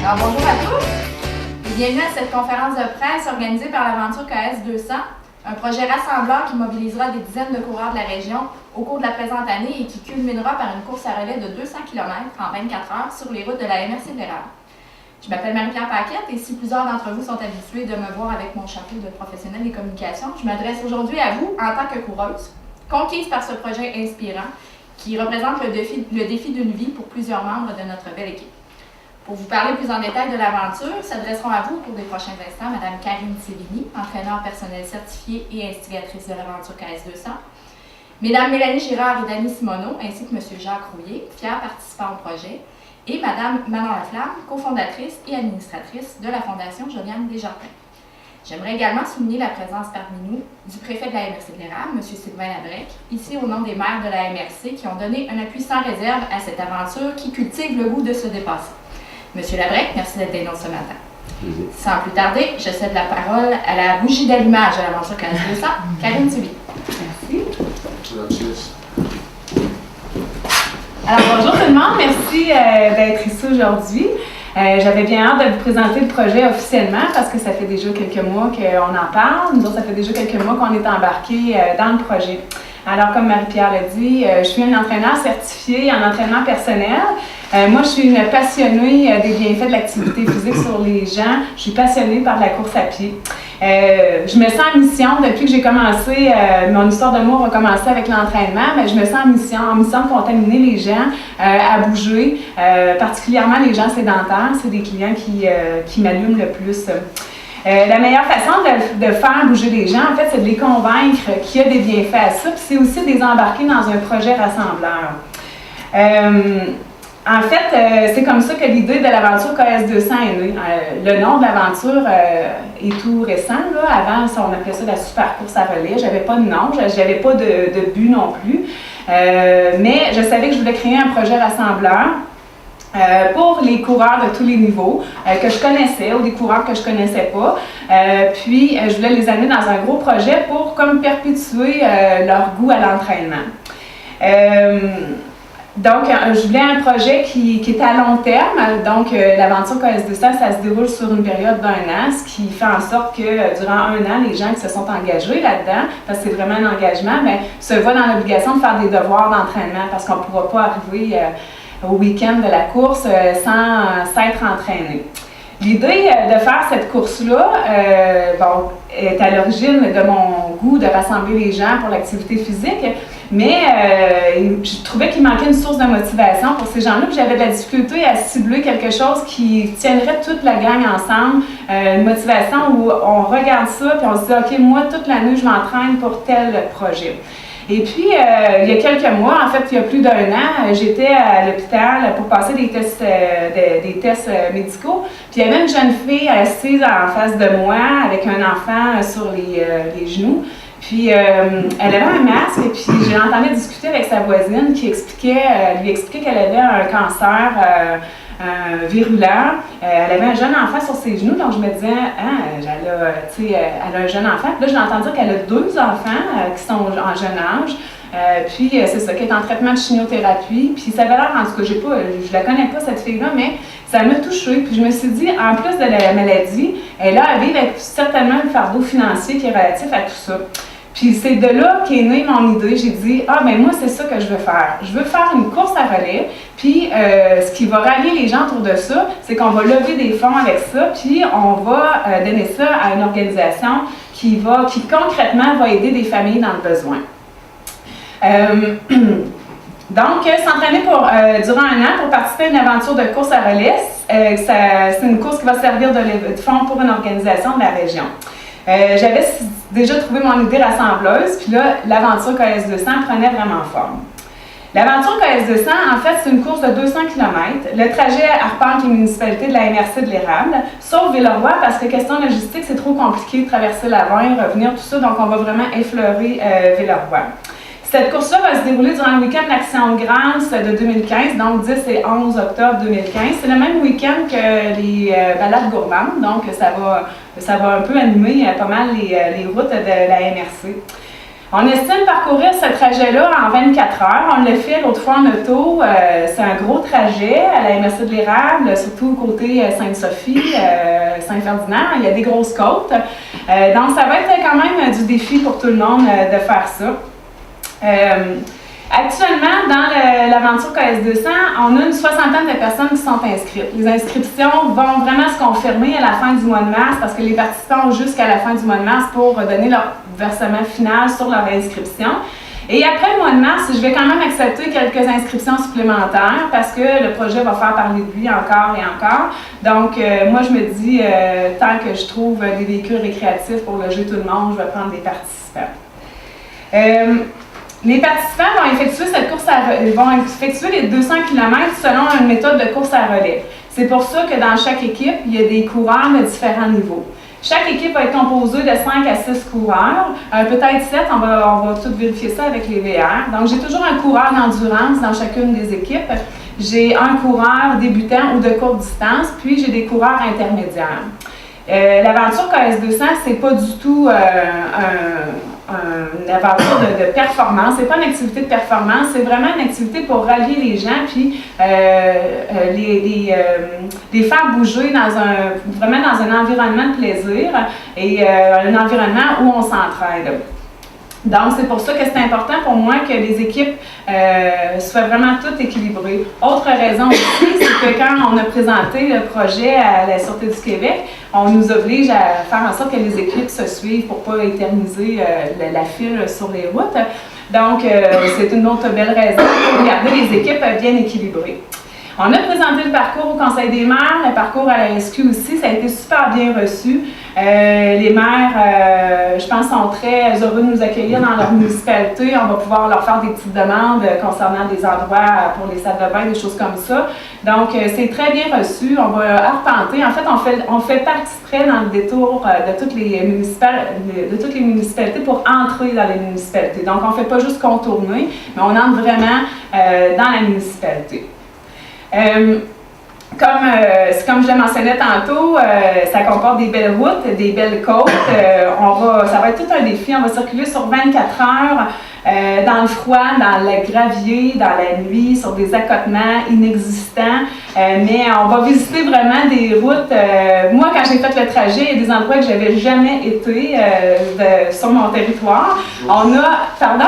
Alors bonjour à tous et bienvenue à cette conférence de presse organisée par l'Aventure KS 200, un projet rassembleur qui mobilisera des dizaines de coureurs de la région au cours de la présente année et qui culminera par une course à relais de 200 km en 24 heures sur les routes de la MRC de l'Érable. Je m'appelle Marie-Pierre Paquette et si plusieurs d'entre vous sont habitués de me voir avec mon chapeau de professionnel des communications, je m'adresse aujourd'hui à vous en tant que coureuse, conquise par ce projet inspirant qui représente le défi d'une vie pour plusieurs membres de notre belle équipe. Pour vous parler plus en détail de l'aventure, s'adresseront à vous au cours des prochains instants Mme Karine Sévigny, entraîneur personnel certifié et instigatrice de l'aventure KS 200, Mesdames Mélanie Girard et Dany Simoneau, ainsi que M. Jacques Rouillé, fiers participants au projet, et Mme Manon Laflamme, cofondatrice et administratrice de la Fondation Josiane Desjardins. J'aimerais également souligner la présence parmi nous du préfet de la MRC de l'Érable, M. Sylvain Labrec, ici au nom des maires de la MRC qui ont donné un appui sans réserve à cette aventure qui cultive le goût de se dépasser. Monsieur Labrec, merci d'être des nôtres ce matin. Sans plus tarder, je cède la parole à la bougie d'allumage de l'aventure KS 200, Karine Sévigny. Merci. Alors bonjour tout le monde, merci d'être ici aujourd'hui. J'avais bien hâte de vous présenter le projet officiellement parce que ça fait déjà quelques mois qu'on en parle. Nous autres, ça fait déjà quelques mois qu'on est embarqués dans le projet. Alors, comme Marie-Pierre l'a dit, je suis une entraîneur certifiée en entraînement personnel. Moi, je suis une passionnée des bienfaits de l'activité physique sur les gens. Je suis passionnée par la course à pied. Je me sens en mission depuis que j'ai commencé, mon histoire d'amour a commencé avec l'entraînement, mais je me sens en mission de contaminer les gens à bouger, particulièrement les gens sédentaires. C'est des clients qui m'allument le plus. La meilleure façon de faire bouger les gens, en fait, c'est de les convaincre qu'il y a des bienfaits à ça, puis c'est aussi de les embarquer dans un projet rassembleur. En fait, c'est comme ça que l'idée de l'aventure KS 200 est née. Le nom de l'aventure est tout récent. Là. Avant, on appelait ça la super course à relais. J'avais pas de nom, j'avais pas de but non plus. Mais je savais que je voulais créer un projet rassembleur. Pour les coureurs de tous les niveaux que je connaissais ou des coureurs que je connaissais pas. Puis, je voulais les amener dans un gros projet pour comme perpétuer leur goût à l'entraînement. Donc, je voulais un projet qui était à long terme. Donc, l'aventure KS 200, ça se déroule sur une période d'1 an, ce qui fait en sorte que durant 1 an, les gens qui se sont engagés là-dedans, parce que c'est vraiment un engagement, bien, se voient dans l'obligation de faire des devoirs d'entraînement parce qu'on ne pourra pas arriver au week-end de la course sans s'être entraîné. L'idée de faire cette course-là est à l'origine de mon goût de rassembler les gens pour l'activité physique, mais je trouvais qu'il manquait une source de motivation pour ces gens-là, puis j'avais de la difficulté à cibler quelque chose qui tiendrait toute la gang ensemble, une motivation où on regarde ça, puis on se dit « OK, moi, toute l'année, je m'entraîne pour tel projet ». Et puis, il y a quelques mois, en fait, il y a plus d'1 an, j'étais à l'hôpital pour passer des tests médicaux. Puis, il y avait une jeune fille assise en face de moi avec un enfant sur les genoux. Puis, elle avait un masque et puis j'ai entendu discuter avec sa voisine qui lui expliquait qu'elle avait un cancer virulent. Elle avait un jeune enfant sur ses genoux, donc je me disais, elle a un jeune enfant. Puis là, j'ai entendu qu'elle a 2 enfants qui sont en jeune âge. Puis c'est ça, qui est en traitement de chimiothérapie. Puis ça avait l'air, en tout cas, je la connais pas cette fille-là, mais ça m'a touchée. Puis je me suis dit, en plus de la maladie, elle a à vivre avec certainement un fardeau financier qui est relatif à tout ça. Puis c'est de là qu'est née mon idée. J'ai dit, moi, c'est ça que je veux faire. Je veux faire une course à relais. Puis ce qui va rallier les gens autour de ça, c'est qu'on va lever des fonds avec ça. Puis on va donner ça à une organisation qui concrètement va aider des familles dans le besoin. Donc, s'entraîner durant 1 an pour participer à une aventure de course à relais, c'est une course qui va servir de fonds pour une organisation de la région. J'avais déjà trouvé mon idée rassembleuse, puis là, l'aventure KS 200 prenait vraiment forme. L'aventure KS 200, en fait, c'est une course de 200 km. Le trajet arpente les municipalités de la MRC de l'Érable, sauf Villeroy, parce que question logistique, c'est trop compliqué de traverser la Vin, revenir, tout ça, donc on va vraiment effleurer Villeroy. Cette course-là va se dérouler durant le week-end d'Action de grâce de 2015, donc 10 et 11 octobre 2015. C'est le même week-end que les balades gourmandes, donc ça va un peu animer pas mal les routes de la MRC. On estime parcourir ce trajet-là en 24 heures. On l'a fait l'autre fois en auto. C'est un gros trajet à la MRC de l'Érable, surtout côté Sainte-Sophie, Saint-Ferdinand. Il y a des grosses côtes. Donc, ça va être quand même du défi pour tout le monde de faire ça. Actuellement, dans l'aventure KS200, on a une soixantaine de personnes qui sont inscrites. Les inscriptions vont vraiment se confirmer à la fin du mois de mars parce que les participants ont jusqu'à la fin du mois de mars pour donner leur versement final sur leur inscription. Et après le mois de mars, je vais quand même accepter quelques inscriptions supplémentaires parce que le projet va faire parler de lui encore et encore. Donc, moi, je me dis, tant que je trouve des véhicules récréatifs pour loger tout le monde, je vais prendre des participants. Les participants vont effectuer vont effectuer les 200 km selon une méthode de course à relais. C'est pour ça que dans chaque équipe, il y a des coureurs de différents niveaux. Chaque équipe va être composée de 5 à 6 coureurs, peut-être 7, on va tout vérifier ça avec les VR. Donc, j'ai toujours un coureur d'endurance dans chacune des équipes. J'ai un coureur débutant ou de courte distance, puis j'ai des coureurs intermédiaires. L'aventure KS200, c'est pas du tout une aventure de performance. C'est pas une activité de performance, c'est vraiment une activité pour rallier les gens puis les faire bouger vraiment dans un environnement de plaisir et un environnement où on s'entraide. Donc, c'est pour ça que c'est important pour moi que les équipes soient vraiment toutes équilibrées. Autre raison aussi, c'est que quand on a présenté le projet à la Sûreté du Québec, on nous oblige à faire en sorte que les équipes se suivent pour ne pas éterniser la file sur les routes. Donc, c'est une autre belle raison pour garder les équipes bien équilibrées. On a présenté le parcours au Conseil des maires, le parcours à la SQ aussi, ça a été super bien reçu. Les maires, je pense, sont très heureux de nous accueillir dans leur municipalité. On va pouvoir leur faire des petites demandes concernant des endroits pour les salles de bain, des choses comme ça. Donc, c'est très bien reçu. On va arpenter. En fait, on fait pas exprès dans le détour de toutes les municipalités pour entrer dans les municipalités. Donc, on ne fait pas juste contourner, mais on entre vraiment dans la municipalité. Comme je le mentionnais tantôt, ça comporte des belles routes, des belles côtes. Ça va être tout un défi. On va circuler sur 24 heures dans le froid, dans le gravier, dans la nuit, sur des accotements inexistants. Mais on va visiter vraiment des routes. Moi, quand j'ai fait le trajet, il y a des endroits que je n'avais jamais été sur mon territoire. Pardon?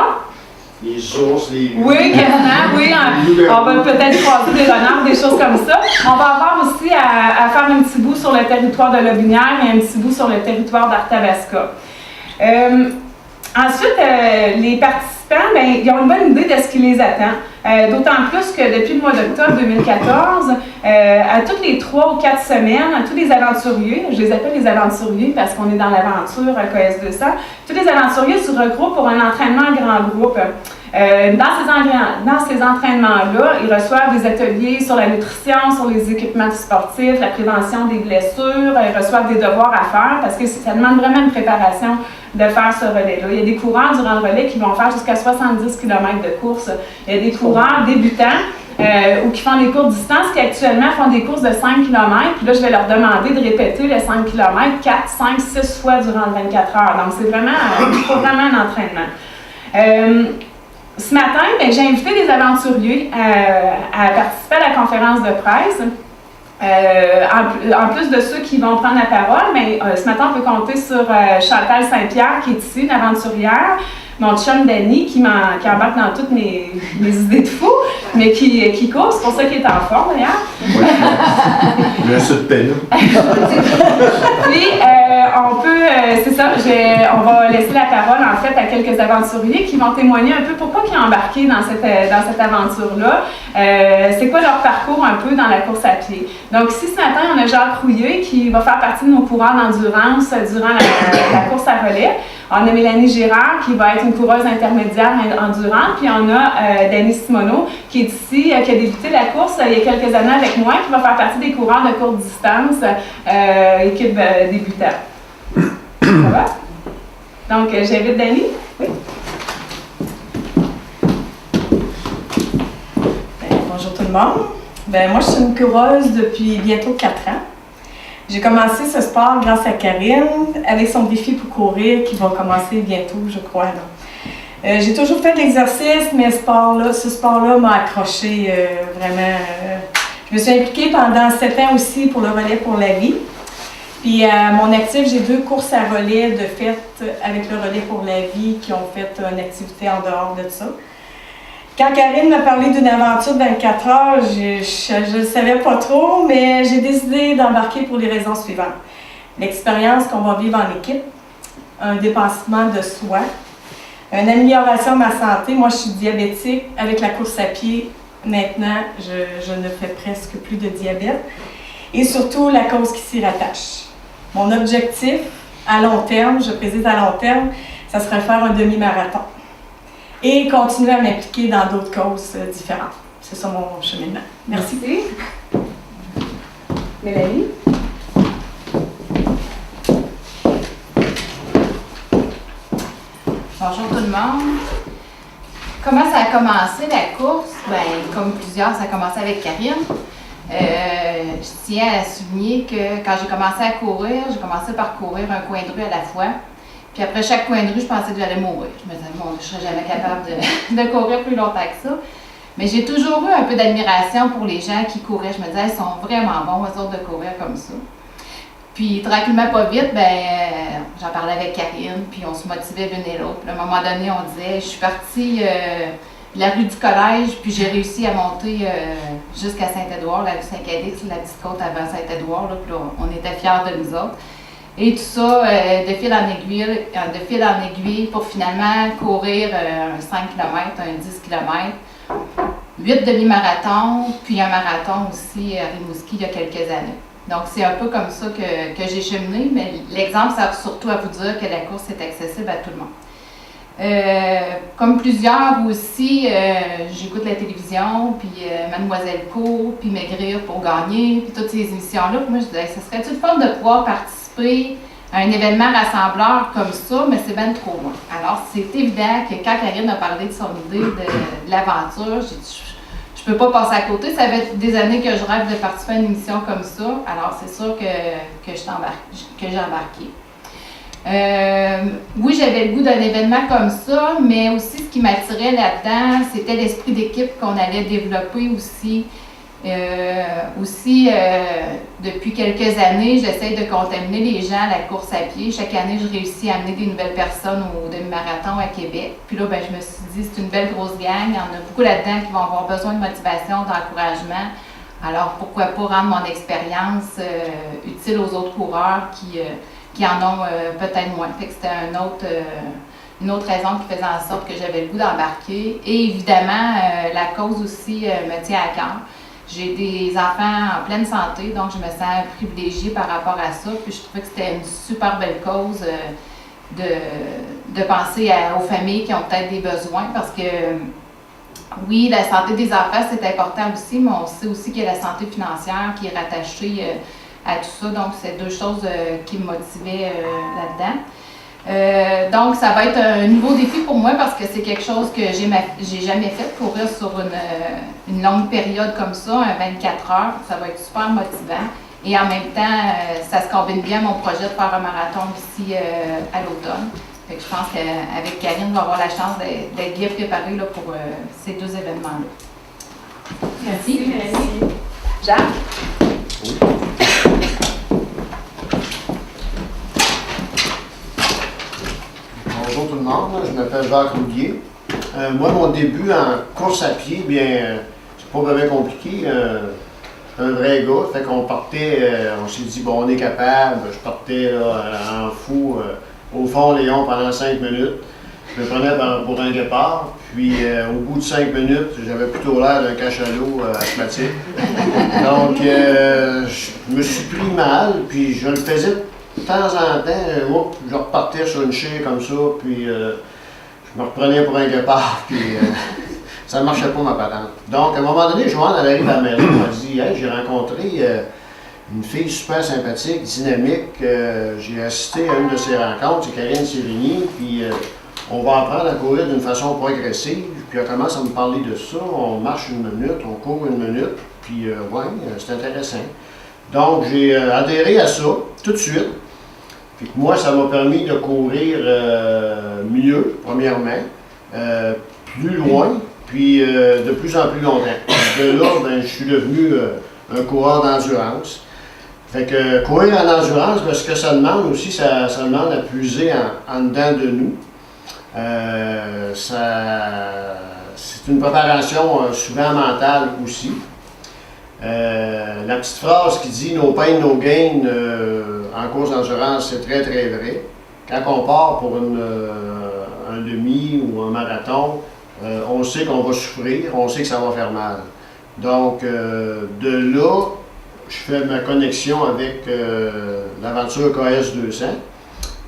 Les sources, les... Oui, quasiment, oui. On va peut-être croiser des renards, des choses comme ça. On va avoir aussi à faire un petit bout sur le territoire de Lobinière et un petit bout sur le territoire d'Arthabasca. Ensuite, les participants, ils ont une bonne idée de ce qui les attend. D'autant plus que depuis le mois d'octobre 2014, à toutes les 3 ou 4 semaines, tous les aventuriers, je les appelle les aventuriers parce qu'on est dans l'aventure KS200, tous les aventuriers se regroupent pour un entraînement en grand groupe. Dans ces entraînements-là, ils reçoivent des ateliers sur la nutrition, sur les équipements sportifs, la prévention des blessures, ils reçoivent des devoirs à faire parce que ça demande vraiment une préparation de faire ce relais-là. Il y a des coureurs durant le relais qui vont faire jusqu'à 70 km de course. Il y a des coureurs débutants ou qui font des courtes distances qui actuellement font des courses de 5 km. Puis là, je vais leur demander de répéter les 5 km 4, 5, 6 fois durant 24 heures. Donc, c'est vraiment, il faut vraiment un entraînement. Ce matin, j'ai invité des aventuriers à participer à la conférence de presse. En plus de ceux qui vont prendre la parole, ce matin, on peut compter sur Chantal Saint-Pierre, qui est ici, une aventurière, mon chum Danny, qui embarque dans toutes mes idées de fou, mais qui court, c'est pour ça qu'il est en forme, d'ailleurs. Oui, j'ai un sud pénou. Puis, on va laisser la parole, en fait, à quelques aventuriers qui vont témoigner un peu pourquoi ils ont embarqué dans cette aventure-là. C'est quoi leur parcours un peu dans la course à pied. Donc, ici, ce matin, on a Jacques Rouillé qui va faire partie de nos coureurs d'endurance durant la course à relais. On a Mélanie Girard qui va être une coureuse intermédiaire endurante. Puis on a Dany Simoneau qui est ici, qui a débuté la course il y a quelques années avec moi, qui va faire partie des coureurs de courte distance, équipe débutante. Ça va? Donc, j'invite Dany. Oui. Bonjour tout le monde. Moi, je suis une coureuse depuis bientôt 4 ans. J'ai commencé ce sport grâce à Karine, avec son défi pour courir qui va commencer bientôt, je crois. J'ai toujours fait de l'exercice, mais ce sport-là m'a accroché vraiment. Je me suis impliquée pendant 7 ans aussi pour le relais pour la vie. Puis à mon actif, j'ai 2 courses à relais de fait avec le relais pour la vie qui ont fait une activité en dehors de ça. Quand Karine m'a parlé d'une aventure de 24 heures, je ne savais pas trop, mais j'ai décidé d'embarquer pour les raisons suivantes. L'expérience qu'on va vivre en équipe, un dépassement de soi, une amélioration de ma santé. Moi, je suis diabétique. Avec la course à pied, maintenant, je ne fais presque plus de diabète. Et surtout, la cause qui s'y rattache. Mon objectif, à long terme, je préside à long terme, ça serait faire un demi-marathon. Et continuer à m'impliquer dans d'autres causes différentes. C'est ça mon cheminement. Merci. Mélanie? Bonjour tout le monde. Comment ça a commencé la course? Ben, comme plusieurs, ça a commencé avec Karine. Je tiens à souligner que quand j'ai commencé à courir, j'ai commencé par courir un coin de rue à la fois. Puis après chaque coin de rue, je pensais que j'allais mourir. Je me disais, bon, je ne serais jamais capable de courir plus longtemps que ça. Mais j'ai toujours eu un peu d'admiration pour les gens qui couraient. Je me disais, ils sont vraiment bons, eux autres, de courir comme ça. Puis tranquillement, pas vite, j'en parlais avec Karine, puis on se motivait l'une et l'autre. À un moment donné, on disait, je suis partie de la rue du collège, puis j'ai réussi à monter jusqu'à Saint-Édouard, la rue Saint-Cadix, la petite côte avant Saint-Édouard, puis là, on était fiers de nous autres. Et tout ça, de fil en aiguille, pour finalement courir un 5 km, un 10 km, 8 demi-marathons, puis un marathon aussi à Rimouski il y a quelques années. Donc, c'est un peu comme ça que j'ai cheminé, mais l'exemple sert surtout à vous dire que la course est accessible à tout le monde. Comme plusieurs aussi, j'écoute la télévision, puis Mademoiselle court, puis Maigrir pour gagner, puis toutes ces émissions-là. Puis moi, je disais, ça serait-tu le fun de pouvoir participer à un événement rassembleur comme ça, mais c'est bien trop loin. Alors, c'est évident que quand Karine a parlé de son idée de l'aventure, j'ai dit, je ne peux pas passer à côté. Ça fait des années que je rêve de participer à une émission comme ça. Alors, c'est sûr que j'ai embarqué. Oui, j'avais le goût d'un événement comme ça, mais aussi ce qui m'attirait là-dedans, c'était l'esprit d'équipe qu'on allait développer aussi. Depuis quelques années, j'essaie de contaminer les gens à la course à pied. Chaque année, je réussis à amener des nouvelles personnes au demi-marathon à Québec. Puis là, je me suis dit, c'est une belle grosse gang. Il y en a beaucoup là-dedans qui vont avoir besoin de motivation, d'encouragement. Alors, pourquoi pas rendre mon expérience utile aux autres coureurs qui en ont peut-être moins. Fait que c'était une autre raison qui faisait en sorte que j'avais le goût d'embarquer. Et évidemment, la cause aussi me tient à cœur. J'ai des enfants en pleine santé, donc je me sens privilégiée par rapport à ça. Puis je trouvais que c'était une super belle cause de penser aux familles qui ont peut-être des besoins parce que oui, la santé des enfants, c'est important aussi, mais on sait aussi qu'il y a la santé financière qui est rattachée à tout ça. Donc, c'est 2 choses qui me motivaient là-dedans. Donc, ça va être un nouveau défi pour moi parce que c'est quelque chose que j'ai jamais fait, courir sur une longue période comme ça, un 24 heures. Ça va être super motivant. Et en même temps, ça se combine bien mon projet de faire un marathon ici à l'automne. Fait que je pense qu'avec Karine, on va avoir la chance d'être bien préparée là, pour ces 2 événements-là. Merci. Jacques? Oui. Bonjour tout le monde, je m'appelle Jacques Roulier. Moi, mon début en course à pied, c'est pas vraiment compliqué. Je suis un vrai gars, fait qu'on partait, on s'est dit, bon, on est capable. Je partais là, en fou au fond Léon pendant 5 minutes. Je me prenais pour un départ, puis au bout de 5 minutes, j'avais plutôt l'air d'un cachalot asthmatique. Donc, je me suis pris mal, puis je le faisais de temps en temps. Je repartais sur une chaise comme ça, puis je me reprenais pour un départ, puis ça ne marchait pas ma patente. Donc, à un moment donné, Joanne, elle arrive à la maison, elle m'a dit, hey, j'ai rencontré une fille super sympathique, dynamique. J'ai assisté à une de ses rencontres, c'est Karine Sérigny, puis on va apprendre à courir d'une façon progressive. Puis elle commence à me parler de ça. On marche 1 minute, on court 1 minute, puis ouais, c'est intéressant. Donc, j'ai adhéré à ça tout de suite. Puis moi, ça m'a permis de courir mieux, premièrement. plus loin, puis de plus en plus longtemps. De là, ben, je suis devenu un coureur d'endurance. Fait que courir en endurance, ben, ce que ça demande aussi, ça demande à puiser en dedans de nous. C'est une préparation souvent mentale aussi. La petite phrase qui dit « No pain, no gain » en course d'endurance, c'est très très vrai. Quand on part pour un demi ou un marathon, on sait qu'on va souffrir, on sait que ça va faire mal. Donc, de là, je fais ma connexion avec l'aventure KS 200.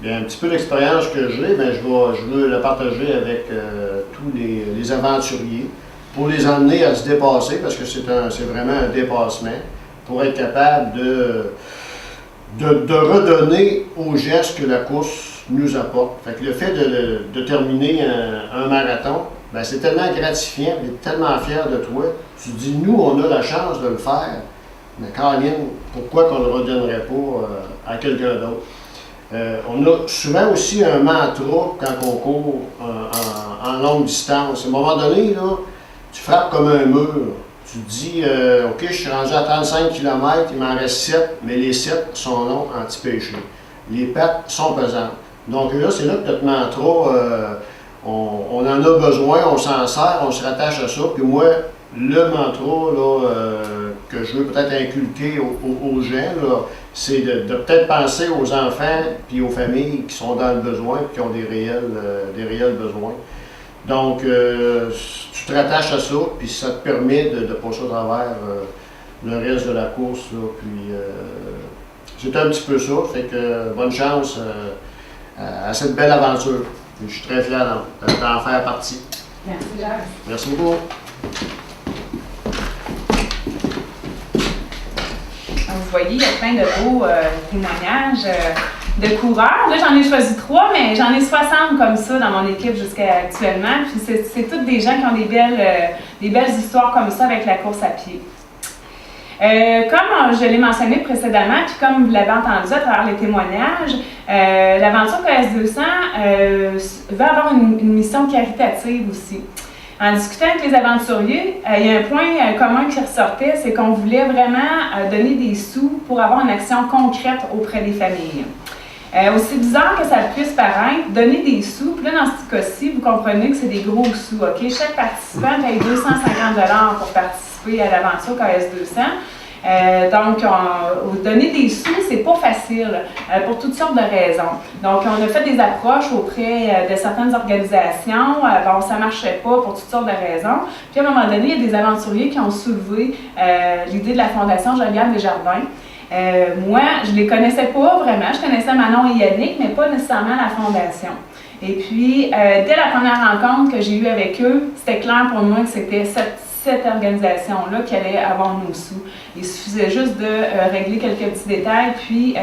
Et un petit peu l'expérience que j'ai, ben, je veux la partager avec tous les aventuriers pour les emmener à se dépasser, parce que c'est vraiment un dépassement, pour être capable de redonner aux gestes que la course nous apporte. Fait que le fait de terminer un marathon, ben, c'est tellement gratifiant, tu es tellement fier de toi. Tu te dis, nous, on a la chance de le faire, mais Caroline, pourquoi qu'on ne le redonnerait pas à quelqu'un d'autre? On a souvent aussi un mantra quand on court en longue distance. À un moment donné, là, tu frappes comme un mur. Tu te dis, OK, je suis rendu à 35 km, il m'en reste 7, mais les 7 sont longs anti-péché. Les pattes sont pesantes. Donc là, c'est là que notre mantra, on en a besoin, on s'en sert, on se rattache à ça. Puis moi, le mantra là, que je veux peut-être inculquer aux gens, c'est de peut-être penser aux enfants puis aux familles qui sont dans le besoin et qui ont des réels besoins. Donc, tu te rattaches à ça, puis ça te permet de passer au travers le reste de la course. Là, puis, c'est un petit peu ça. Fait que bonne chance à cette belle aventure. Puis, je suis très fier d'en faire partie. Merci, Jacques. Merci beaucoup. Vous voyez, il y a plein de beaux témoignages de coureurs. Là, j'en ai choisi 3, mais j'en ai 60 comme ça dans mon équipe jusqu'à actuellement. Puis c'est toutes des gens qui ont des belles histoires comme ça avec la course à pied. Comme je l'ai mentionné précédemment, puis comme vous l'avez entendu à travers les témoignages, l'aventure KS 200 va avoir une mission caritative aussi. En discutant avec les aventuriers, il y a un point commun qui ressortait, c'est qu'on voulait vraiment donner des sous pour avoir une action concrète auprès des familles. Aussi bizarre que ça puisse paraître, donner des sous, puis là dans ce cas-ci, vous comprenez que c'est des gros sous, OK? Chaque participant paye 250 $ pour participer à l'aventure KS 200. Donc, donner des sous, c'est pas facile pour toutes sortes de raisons. Donc, on a fait des approches auprès de certaines organisations. Bon, ça marchait pas pour toutes sortes de raisons. Puis, à un moment donné, il y a des aventuriers qui ont soulevé l'idée de la Fondation Joliane Desjardins. Moi, je les connaissais pas vraiment. Je connaissais Manon et Yannick, mais pas nécessairement la Fondation. Et puis, dès la première rencontre que j'ai eue avec eux, c'était clair pour moi que c'était cette organisation-là qui allait avoir nos sous. Il suffisait juste de régler quelques petits détails, puis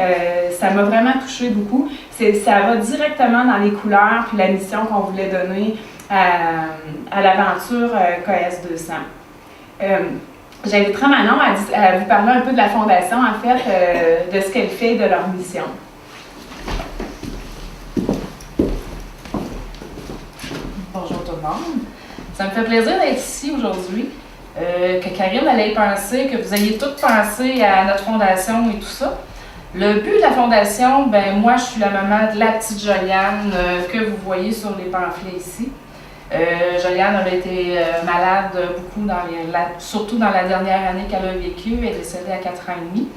ça m'a vraiment touchée beaucoup. Ça va directement dans les couleurs puis la mission qu'on voulait donner à l'aventure KS 200. J'inviterai Manon à vous parler un peu de la Fondation, en fait, de ce qu'elle fait et de leur mission. Bonjour tout le monde. Ça me fait plaisir d'être ici aujourd'hui, que Karine allait penser, que vous ayez toutes pensé à notre fondation et tout ça. Le but de la fondation, ben moi je suis la maman de la petite Joliane que vous voyez sur les pamphlets ici. Joliane avait été malade beaucoup, surtout dans la dernière année qu'elle a vécue. Elle est décédée à 4 ans et demi.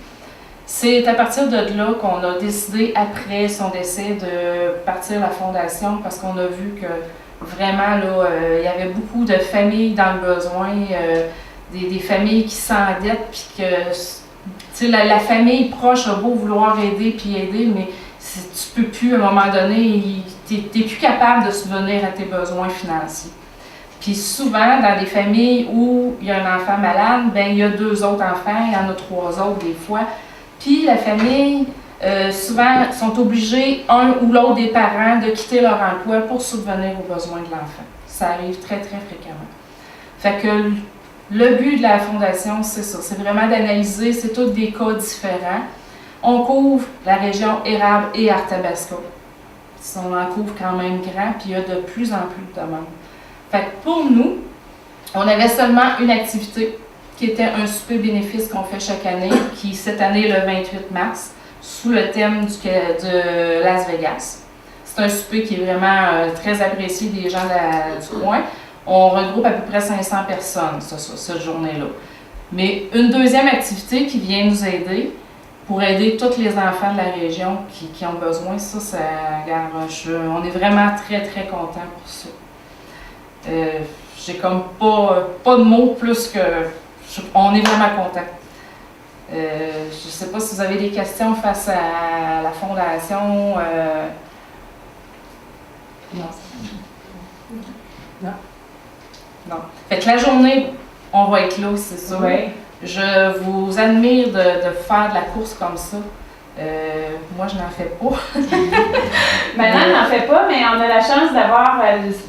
C'est à partir de là qu'on a décidé, après son décès, de partir la fondation parce qu'on a vu que vraiment, là, il y avait beaucoup de familles dans le besoin, des familles qui s'endettent, puis que la famille proche a beau vouloir aider, mais tu peux plus, à un moment donné, tu n'es plus capable de subvenir à tes besoins financiers. Puis souvent, dans des familles où il y a un enfant malade, ben il y a 2 autres enfants, il y en a 3 autres des fois. Puis la famille, souvent, sont obligés, un ou l'autre des parents, de quitter leur emploi pour subvenir aux besoins de l'enfant. Ça arrive très, très fréquemment. Fait que le but de la Fondation, c'est ça. C'est vraiment d'analyser, c'est tous des cas différents. On couvre la région Érable et Arthabasca. On en couvre quand même grand, puis il y a de plus en plus de demandes. Fait que pour nous, on avait seulement une activité qui était un souper bénéfice qu'on fait chaque année, qui cette année est le 28 mars, sous le thème de Las Vegas. C'est un souper qui est vraiment très apprécié des gens du coin. On regroupe à peu près 500 personnes cette journée-là. Mais une deuxième activité qui vient nous aider, pour aider tous les enfants de la région qui ont besoin, on est vraiment très, très contents pour ça. J'ai comme pas de mots plus que... on est vraiment contents. Je ne sais pas si vous avez des questions face à la fondation. Non. Fait que la journée, on va être là, c'est ça. Oui. Je vous admire de faire de la course comme ça. Moi, je n'en fais pas. Maintenant, on n'en fait pas, mais on a la chance d'avoir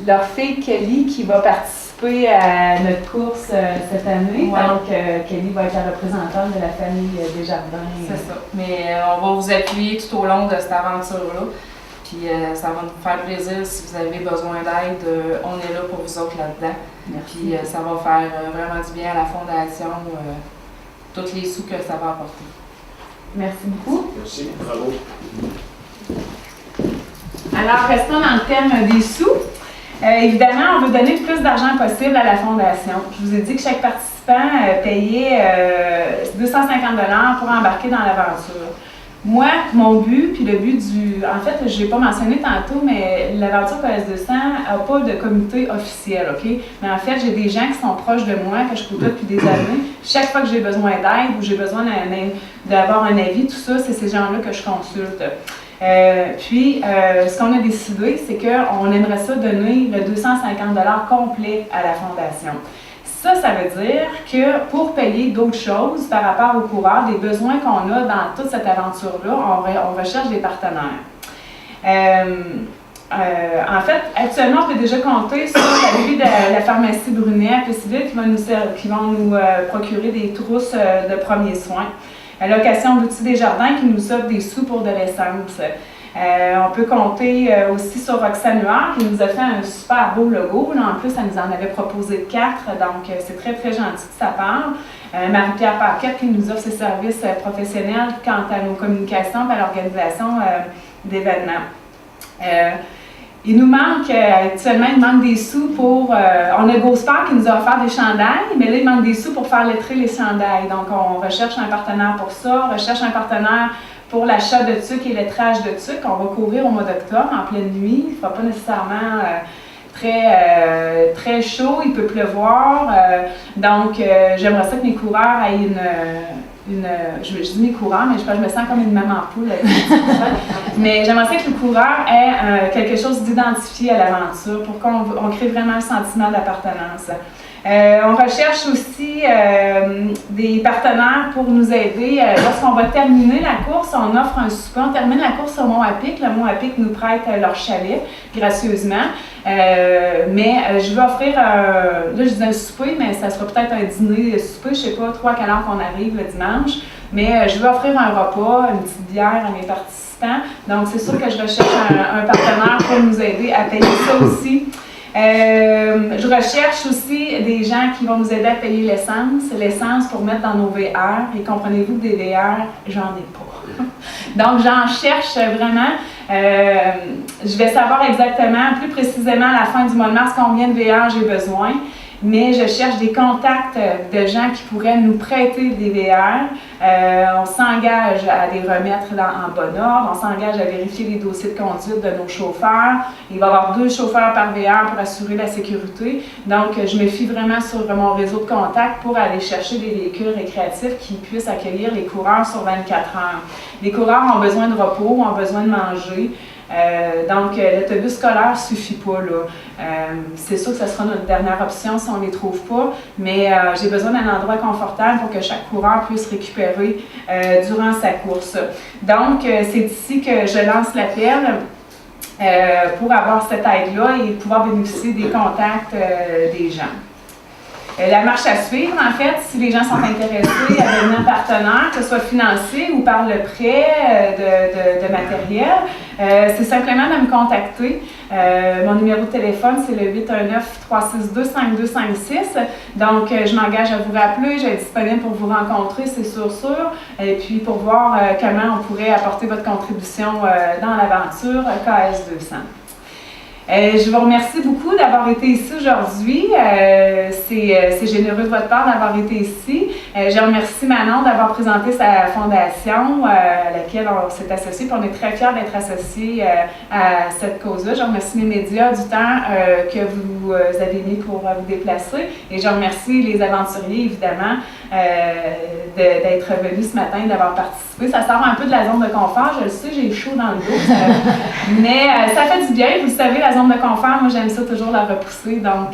leur fille Kelly qui va participer à notre course cette année. Ouais. Donc, Kelly va être la représentante de la famille Desjardins. C'est ça. Mais on va vous appuyer tout au long de cette aventure-là. Puis ça va nous faire plaisir si vous avez besoin d'aide. On est là pour vous autres là-dedans. Merci. Puis ça va faire vraiment du bien à la fondation, tous les sous que ça va apporter. Merci beaucoup. Merci, bravo. Alors, restons dans le thème des sous. Évidemment, on veut donner le plus d'argent possible à la fondation. Je vous ai dit que chaque participant payait 250 $ pour embarquer dans l'aventure. Moi, mon but, puis le but en fait, je ne l'ai pas mentionné tantôt, mais l'aventure KS200 n'a pas de comité officiel, OK? Mais en fait, j'ai des gens qui sont proches de moi, que je côtoie depuis des années. Chaque fois que j'ai besoin d'aide ou j'ai besoin d'avoir un avis, tout ça, c'est ces gens-là que je consulte. Ce qu'on a décidé, c'est qu'on aimerait ça donner le 250 $ complet à la fondation. Ça veut dire que pour payer d'autres choses par rapport aux coureurs, des besoins qu'on a dans toute cette aventure-là, on recherche des partenaires. En fait, actuellement, on peut déjà compter sur l'appui de la pharmacie Brunet à Plessisville qui vont nous procurer des trousses de premiers soins. La location d'outils Desjardins qui nous offre des sous pour de l'essence. On peut compter aussi sur Roxane Huard qui nous a fait un super beau logo. Là, en plus, elle nous en avait proposé 4, donc c'est très, très gentil de sa part. Marie-Pierre Paquette qui nous offre ses services professionnels quant à nos communications et à l'organisation d'événements. Il nous manque, actuellement, il manque des sous pour... on a GoSport qui nous a offert des chandails, mais là, il manque des sous pour faire lettrer les chandails. Donc, on recherche un partenaire pour ça, on recherche un partenaire pour l'achat de tuques et lettrage de tuques. On va couvrir au mois d'octobre, en pleine nuit. Il ne sera pas nécessairement très chaud, il peut pleuvoir. Donc, j'aimerais ça que mes coureurs aient je dis mes coureurs, mais je me sens comme une maman poule. Mais j'aimerais ça que le coureur ait quelque chose d'identifié à l'aventure pour qu'on crée vraiment un sentiment d'appartenance. On recherche aussi des partenaires pour nous aider. Lorsqu'on va terminer la course, on offre un souper. On termine la course au Mont-à-Pic. Le Mont-à-Pic nous prête leur chalet gracieusement. Mais je vais offrir, là je dis un souper, mais ça sera peut-être un dîner souper. Je ne sais pas trop à quelle heure qu'on arrive le dimanche. Mais je vais offrir un repas, une petite bière à mes participants. Donc c'est sûr que je recherche un partenaire pour nous aider à payer ça aussi. Je recherche aussi des gens qui vont nous aider à payer l'essence pour mettre dans nos VR. Et comprenez-vous que des VR, j'en ai pas. Donc, j'en cherche vraiment. Je vais savoir exactement, plus précisément à la fin du mois de mars, combien de VR j'ai besoin. Mais je cherche des contacts de gens qui pourraient nous prêter des VR. On s'engage à les remettre en bon ordre. On s'engage à vérifier les dossiers de conduite de nos chauffeurs. Il va y avoir 2 chauffeurs par VR pour assurer la sécurité. Donc, je me fie vraiment sur mon réseau de contacts pour aller chercher des véhicules récréatifs qui puissent accueillir les coureurs sur 24 heures. Les coureurs ont besoin de repos, ont besoin de manger. Donc, l'autobus scolaire ne suffit pas, là. C'est sûr que ce sera notre dernière option si on ne les trouve pas, mais j'ai besoin d'un endroit confortable pour que chaque coureur puisse récupérer durant sa course. Donc, c'est ici que je lance l'appel pour avoir cette aide-là et pouvoir bénéficier des contacts des gens. La marche à suivre, en fait, si les gens sont intéressés à devenir partenaire, que ce soit financier ou par le prêt de matériel, c'est simplement de me contacter. Mon numéro de téléphone, c'est le 819-362-5256. Donc, je m'engage à vous rappeler. Je vais être disponible pour vous rencontrer, c'est sûr. Et puis, pour voir comment on pourrait apporter votre contribution dans l'aventure KS200. Je vous remercie beaucoup d'avoir été ici aujourd'hui. C'est généreux de votre part d'avoir été ici. Je remercie Manon d'avoir présenté sa fondation à laquelle on s'est associé. On est très fiers d'être associés à cette cause-là. Je remercie les médias du temps que vous avez mis pour vous déplacer. Et je remercie les aventuriers, évidemment, d'être venus ce matin, d'avoir participé. Ça sort un peu de la zone de confort. Je le sais, j'ai chaud dans le dos. Mais ça fait du bien. Vous le savez, la zone de confort, moi, j'aime ça toujours la repousser. Donc,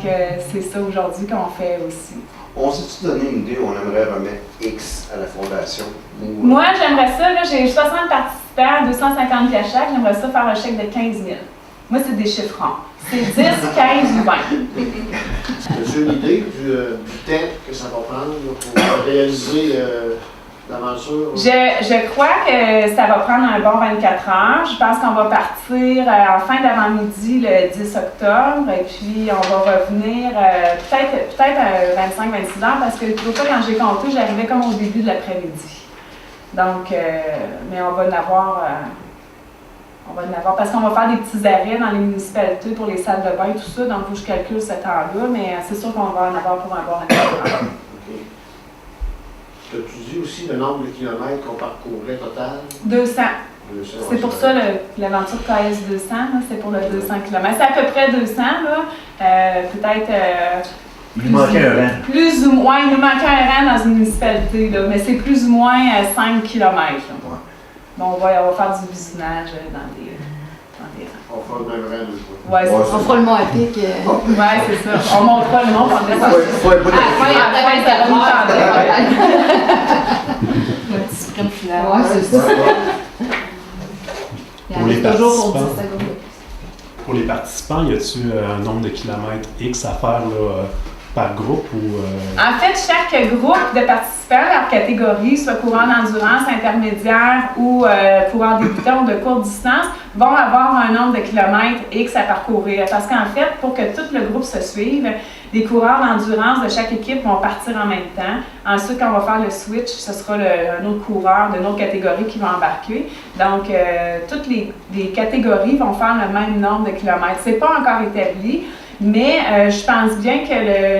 c'est ça aujourd'hui qu'on fait aussi. On s'est-tu donné une idée où on aimerait remettre X à la fondation? Moi, j'aimerais ça. Là, j'ai 60 participants, 250 à chaque. J'aimerais ça faire un chèque de 15 000. Moi, c'est des chiffres ronds. C'est 10, 15 ou 20. As-tu une idée du temps que ça va prendre pour réaliser l'aventure? Je crois que ça va prendre un bon 24 heures. Je pense qu'on va partir en fin d'avant-midi le 10 octobre et puis on va revenir peut-être 25-26 heures parce que l'autre fois, quand j'ai compté, j'arrivais comme au début de l'après-midi. Donc, mais on va en avoir parce qu'on va faire des petits arrêts dans les municipalités pour les salles de bain et tout ça. Donc, il faut que je calcule ce temps-là, mais c'est sûr qu'on va en avoir pour un bon 24 heures. As-tu dit aussi le nombre de kilomètres qu'on parcourrait total? 200. C'est pour ça l'aventure KS200, c'est pour le 200 km. C'est à peu près 200, là. Peut-être. Il nous manquait un rang. Plus ou moins, il nous manquait un rang dans une municipalité, là, mais c'est plus ou moins 5 km. Ouais. Bon, on va faire du bisinage dans des rangs. On fera le même rang deux fois. Ouais, c'est Ouais, ça. On fera le mont à pic. Ouais, c'est ça. On montera le nom, on descend. Le petit sprint final. Ouais, c'est ça. Il y en Pour les reste toujours pour 10 participants. secondes. Pour les participants, y a-t-il un nombre de kilomètres X à faire là, par groupe ou En fait, chaque groupe de participants, leur catégorie, soit courant d'endurance, intermédiaire ou courant débutant ou de courte distance, vont avoir un nombre de kilomètres X à parcourir. Parce qu'en fait, pour que tout le groupe se suive, les coureurs d'endurance de chaque équipe vont partir en même temps. Ensuite, quand on va faire le switch, ce sera un autre coureur d'une autre catégorie qui va embarquer. Donc, toutes les catégories vont faire le même nombre de kilomètres. C'est pas encore établi. Mais je pense bien que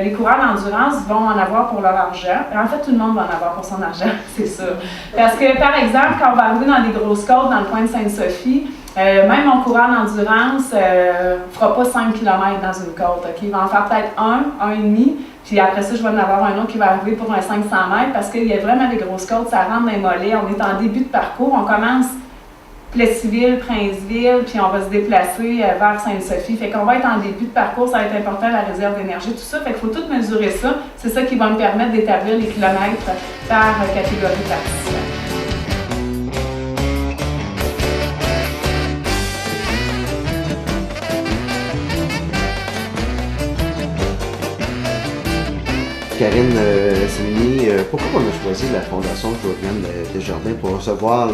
les coureurs d'endurance vont en avoir pour leur argent. En fait, tout le monde va en avoir pour son argent, c'est sûr. Parce que, par exemple, quand on va arriver dans des grosses côtes dans le coin de Sainte-Sophie, même mon coureur d'endurance ne fera pas 5 km dans une côte. Okay? Il va en faire peut-être 1,5. Puis après ça, je vais en avoir un autre qui va arriver pour un 500 mètres parce qu'il y a vraiment des grosses côtes, ça rentre dans les mollets. On est en début de parcours, on commence Plessisville, Princeville, puis on va se déplacer vers Sainte-Sophie. Fait qu'on va être en début de parcours, ça va être important, la réserve d'énergie, tout ça. Fait qu'il faut tout mesurer ça. C'est ça qui va me permettre d'établir les kilomètres par catégorie de participants. Karine Sémigny, pourquoi on a choisi la Fondation Claude-Vienne Desjardins pour recevoir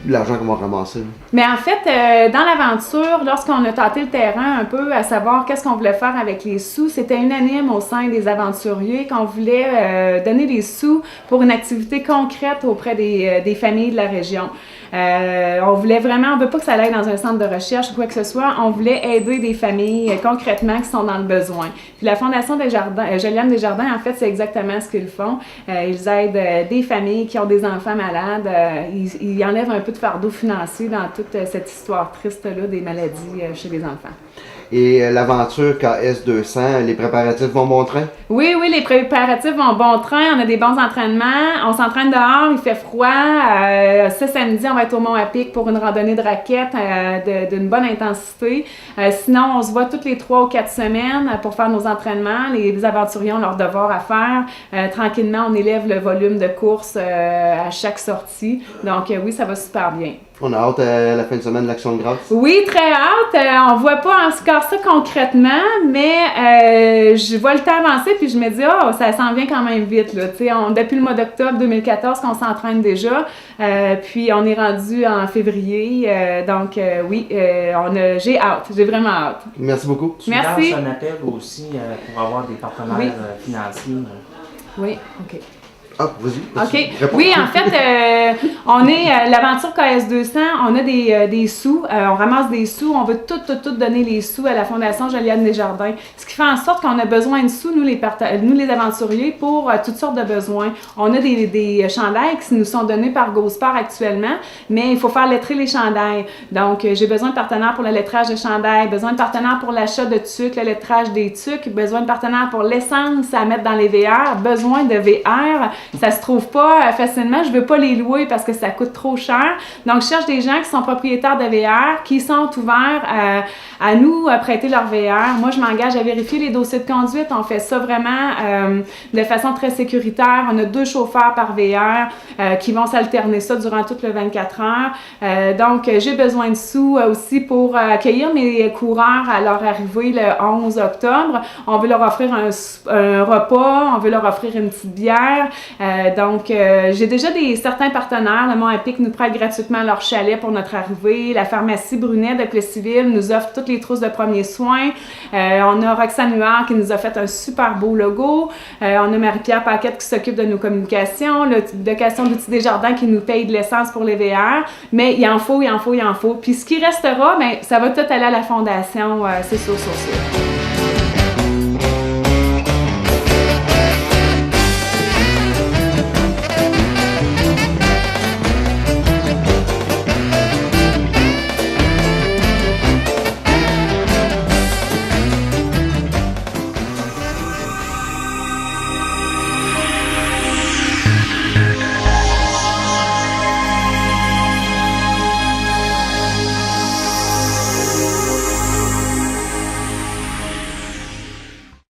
l'argent qu'on va ramasser? Mais en fait, dans l'aventure, lorsqu'on a tâté le terrain un peu à savoir qu'est-ce qu'on voulait faire avec les sous, c'était unanime au sein des aventuriers qu'on voulait donner des sous pour une activité concrète auprès des familles de la région. On voulait vraiment, on ne veut pas que ça aille dans un centre de recherche ou quoi que ce soit, on voulait aider des familles concrètement qui sont dans le besoin. Puis la Fondation Desjardins, Juliane Desjardins, en fait, c'est exactement ce qu'ils font. Ils aident des familles qui ont des enfants malades, ils enlèvent un peu de fardeau financier dans toute cette histoire triste-là des maladies chez les enfants. Et l'aventure KS200, les préparatifs vont bon train? Oui, les préparatifs vont bon train. On a des bons entraînements. On s'entraîne dehors, il fait froid. Ce samedi, on va être au Mont à Pic pour une randonnée de raquettes d'une bonne intensité. Sinon, on se voit toutes les 3 ou 4 semaines pour faire nos entraînements. Les aventuriers ont leur devoir à faire. Tranquillement, on élève le volume de course à chaque sortie. Donc oui, ça va super bien. On a hâte à la fin de semaine de l'Action de grâce? Oui, très hâte. On ne voit pas encore faire ça concrètement, mais je vois le temps avancer puis je me dis, ça s'en vient quand même vite. Là. Depuis le mois d'octobre 2014 qu'on s'entraîne déjà, puis on est rendu en février. Donc oui, j'ai hâte, j'ai vraiment hâte. Merci beaucoup. Tu Merci. lances un appel aussi pour avoir des partenaires financiers. Oui, OK. Ah, vas-y. OK. Réponds. Oui, en fait, on est l'aventure KS200, on a des sous, on ramasse des sous, on veut tout donner les sous à la Fondation Joliane Desjardins. Ce qui fait en sorte qu'on a besoin de sous, nous les aventuriers, pour toutes sortes de besoins. On a des chandails qui nous sont donnés par GoSport actuellement, mais il faut faire lettrer les chandails. Donc, j'ai besoin de partenaires pour le lettrage de chandails, besoin de partenaires pour l'achat de tucs, le lettrage des tucs, besoin de partenaires pour l'essence à mettre dans les VR, besoin de VR. Ça se trouve pas facilement, je veux pas les louer parce que ça coûte trop cher. Donc, je cherche des gens qui sont propriétaires de VR, qui sont ouverts à nous prêter leur VR. Moi, je m'engage à vérifier les dossiers de conduite. On fait ça vraiment de façon très sécuritaire. On a 2 chauffeurs par VR qui vont s'alterner ça durant toute le 24 heures. Donc, j'ai besoin de sous aussi pour accueillir mes coureurs à leur arrivée le 11 octobre. On veut leur offrir un repas, on veut leur offrir une petite bière. Donc, j'ai déjà certains partenaires. Le Mont Epic nous prête gratuitement leur chalet pour notre arrivée. La pharmacie Brunet de Plessisville nous offre toutes les trousses de premiers soins. On a Roxane Huard qui nous a fait un super beau logo. On a Marie-Pierre Paquette qui s'occupe de nos communications. Le location d'outils Desjardins qui nous paye de l'essence pour les VR. Mais il en faut. Puis ce qui restera, ça va tout aller à la fondation, c'est sûr.